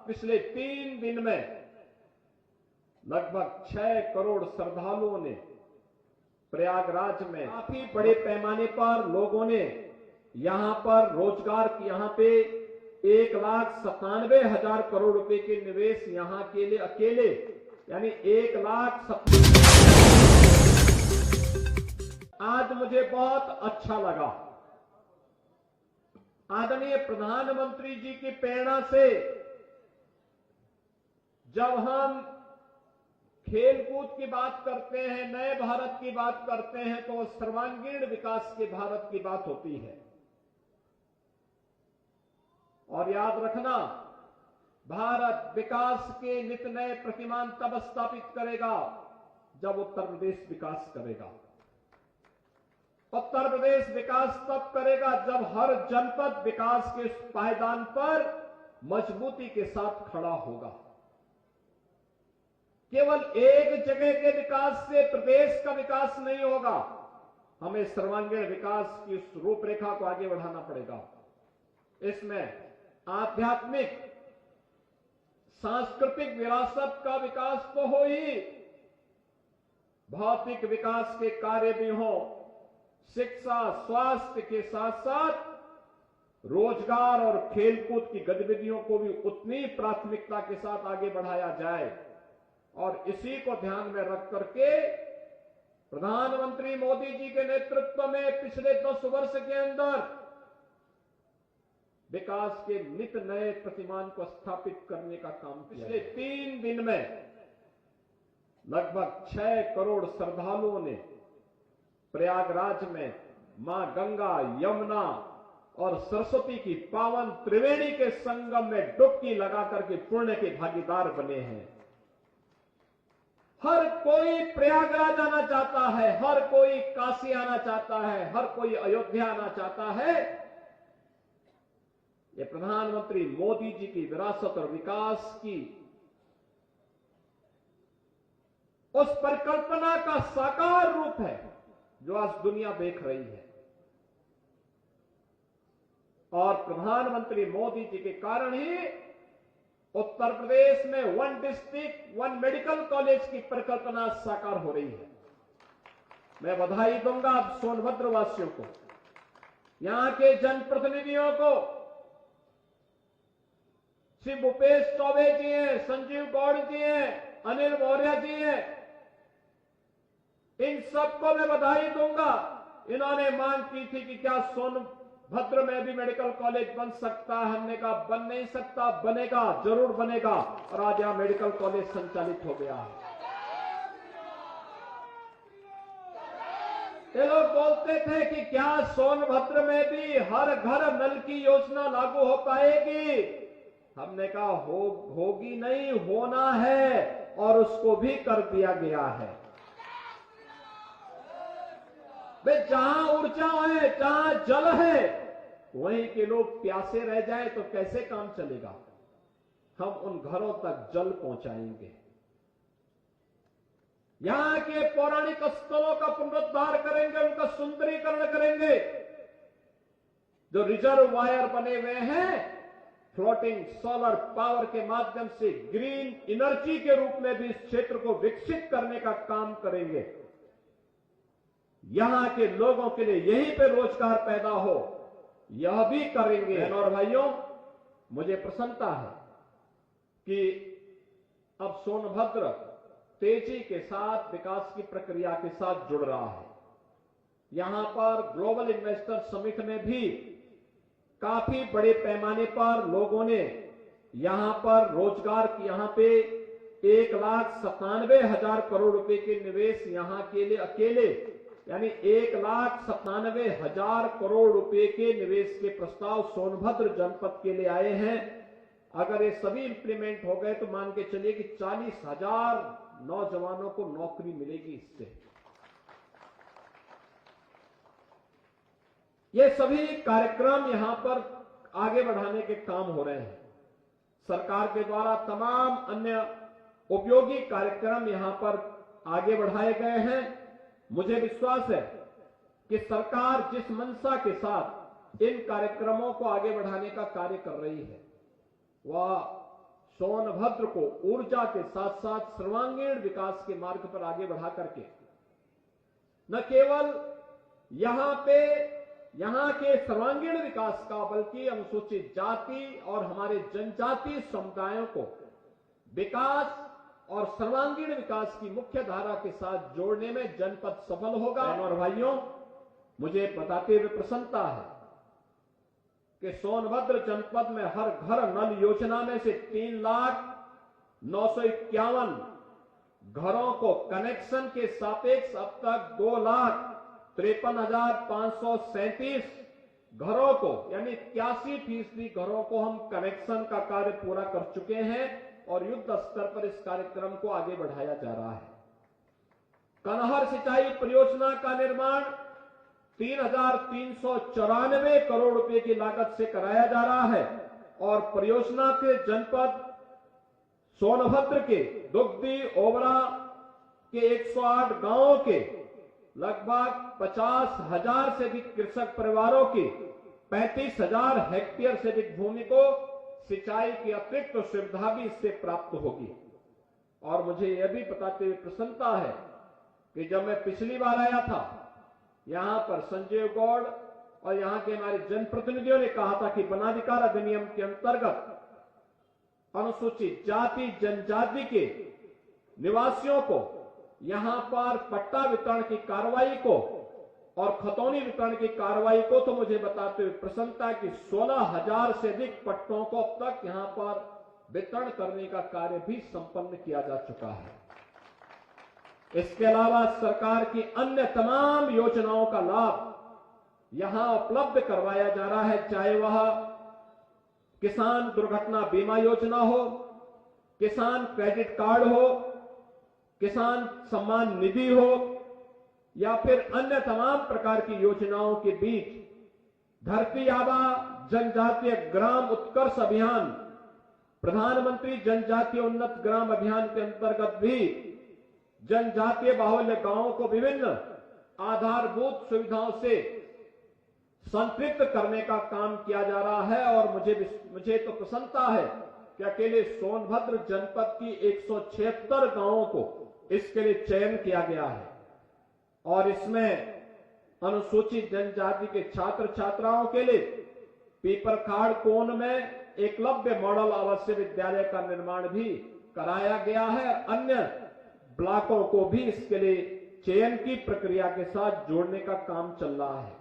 पिछले 3 दिन में लगभग 6 करोड़ श्रद्धालुओं ने प्रयागराज में काफी बड़े पैमाने पर लोगों ने यहां पर रोजगार यहां पे 1,97,000 करोड़ रुपए के निवेश यहां के लिए अकेले यानी 1,97,000। आज मुझे बहुत अच्छा लगा आदरणीय प्रधानमंत्री जी की प्रेरणा से जब हम खेलकूद की बात करते हैं, नए भारत की बात करते हैं, तो सर्वांगीण विकास के भारत की बात होती है। और याद रखना, भारत विकास के नित नए प्रतिमान तब स्थापित करेगा जब उत्तर प्रदेश विकास करेगा। उत्तर प्रदेश विकास तब करेगा जब हर जनपद विकास के पायदान पर मजबूती के साथ खड़ा होगा। केवल एक जगह के विकास से प्रदेश का विकास नहीं होगा, हमें सर्वांगीण विकास की उस रूपरेखा को आगे बढ़ाना पड़ेगा। इसमें आध्यात्मिक सांस्कृतिक विरासत का विकास तो हो ही, भौतिक विकास के कार्य भी हो, शिक्षा स्वास्थ्य के साथ साथ रोजगार और खेलकूद की गतिविधियों को भी उतनी प्राथमिकता के साथ आगे बढ़ाया जाए। और इसी को ध्यान में रख करके प्रधानमंत्री मोदी जी के नेतृत्व में पिछले 10 वर्ष के अंदर विकास के नित नए प्रतिमान को स्थापित करने का काम किया। पिछले 3 दिन में लगभग 6 करोड़ श्रद्धालुओं ने प्रयागराज में मां गंगा, यमुना और सरस्वती की पावन त्रिवेणी के संगम में डुबकी लगाकर के पुण्य के भागीदार बने हैं। हर कोई प्रयागराज आना चाहता है, हर कोई काशी आना चाहता है, हर कोई अयोध्या आना चाहता है। ये प्रधानमंत्री मोदी जी की विरासत और विकास की उस परिकल्पना का साकार रूप है जो आज दुनिया देख रही है। और प्रधानमंत्री मोदी जी के कारण ही उत्तर प्रदेश में 1 डिस्ट्रिक्ट 1 मेडिकल कॉलेज की परिकल्पना साकार हो रही है। मैं बधाई दूंगा सोनभद्र वासियों को, यहां के जनप्रतिनिधियों को, श्री भूपेश चौबे जी हैं, संजीव गौड़ जी हैं, अनिल मौर्य जी हैं, इन सबको मैं बधाई दूंगा। इन्होंने मांग की थी कि क्या सोनभद्र में भी मेडिकल कॉलेज बन सकता है। हमने कहा बन नहीं सकता, बनेगा, जरूर बनेगा। और आज यहां मेडिकल कॉलेज संचालित हो गया है। ये लोग बोलते थे कि क्या सोनभद्र में भी हर घर नल की योजना लागू हो पाएगी। हमने कहा होगी नहीं, होना है, और उसको भी कर दिया गया है। वे जहां ऊर्जा है, जहां जल है, वहीं के लोग प्यासे रह जाए तो कैसे काम चलेगा। हम उन घरों तक जल पहुंचाएंगे, यहां के पौराणिक स्थलों का पुनरुद्धार करेंगे, उनका सुंदरीकरण करेंगे। जो रिजर्वायर बने हुए हैं, फ्लोटिंग सोलर पावर के माध्यम से ग्रीन एनर्जी के रूप में भी इस क्षेत्र को विकसित करने का काम करेंगे। यहां के लोगों के लिए यहीं पे रोजगार पैदा हो, यह भी करेंगे। बहनों और भाइयों, मुझे प्रसन्नता है कि अब सोनभद्र तेजी के साथ विकास की प्रक्रिया के साथ जुड़ रहा है। यहां पर ग्लोबल इन्वेस्टर समिट में भी काफी बड़े पैमाने पर लोगों ने यहां पर रोजगार यहां पे 1,97,000 करोड़ रुपए के निवेश यहां के लिए अकेले यानी 1,97,000 करोड़ रुपए के निवेश के प्रस्ताव सोनभद्र जनपद के लिए आए हैं। अगर ये सभी इंप्लीमेंट हो गए तो मान के चलिए कि 40,000 नौजवानों को नौकरी मिलेगी इससे। ये सभी कार्यक्रम यहां पर आगे बढ़ाने के काम हो रहे हैं। सरकार के द्वारा तमाम अन्य उपयोगी कार्यक्रम यहां पर आगे बढ़ाए गए हैं। मुझे विश्वास है कि सरकार जिस मंशा के साथ इन कार्यक्रमों को आगे बढ़ाने का कार्य कर रही है, वह सोनभद्र को ऊर्जा के साथ साथ सर्वांगीण विकास के मार्ग पर आगे बढ़ा करके न केवल यहां के सर्वांगीण विकास का बल्कि अनुसूचित जाति और हमारे जनजातीय समुदायों को विकास और सर्वांगीण विकास की मुख्य धारा के साथ जोड़ने में जनपद सफल होगा। और भाइयों, मुझे बताते हुए प्रसन्नता है कि सोनभद्र जनपद में हर घर नल योजना में से 3,09,51 घरों को कनेक्शन के सापेक्ष अब तक 2,53,537 घरों को यानी 81% घरों को हम कनेक्शन का कार्य पूरा कर चुके हैं और युद्ध स्तर पर इस कार्यक्रम को आगे बढ़ाया जा रहा है। कनहर सिंचाई परियोजना का निर्माण 3,394 करोड़ रुपए की लागत से कराया जा रहा है और परियोजना के जनपद सोनभद्र के दुग्धी ओबरा के 108 गांवों के लगभग 50,000 से अधिक कृषक परिवारों की 35,000 हेक्टेयर से अधिक भूमि को सिंचाई की अतिरिक्त सुविधा भी इससे प्राप्त होगी। और मुझे यह भी बताते हुए प्रसन्नता है कि जब मैं पिछली बार आया था, यहां पर संजय गौड़ और यहां के हमारे जनप्रतिनिधियों ने कहा था कि वनाधिकार अधिनियम के अंतर्गत अनुसूचित जाति जनजाति के निवासियों को यहां पर पट्टा वितरण की कार्रवाई को और खतौनी वितरण की कार्रवाई को तो मुझे बताते हुए प्रसन्नता कि 16,000 से अधिक पट्टों को अब तक यहां पर वितरण करने का कार्य भी संपन्न किया जा चुका है। इसके अलावा सरकार की अन्य तमाम योजनाओं का लाभ यहां उपलब्ध करवाया जा रहा है, चाहे वह किसान दुर्घटना बीमा योजना हो, किसान क्रेडिट कार्ड हो, किसान सम्मान निधि हो या फिर अन्य तमाम प्रकार की योजनाओं के बीच धरती आबा जनजातीय ग्राम उत्कर्ष अभियान, प्रधानमंत्री जनजातीय उन्नत ग्राम अभियान के अंतर्गत भी जनजातीय बाहुल्य गांवों को विभिन्न आधारभूत सुविधाओं से संतृप्त करने का काम किया जा रहा है। और मुझे तो प्रसन्नता है कि अकेले सोनभद्र जनपद की 176 गांवों को इसके लिए चयन किया गया है और इसमें अनुसूचित जनजाति के छात्र छात्राओं के लिए पीपरखाड़ कोन में एकलव्य मॉडल आवासीय विद्यालय का निर्माण भी कराया गया है। अन्य ब्लॉकों को भी इसके लिए चयन की प्रक्रिया के साथ जोड़ने का काम चल रहा है।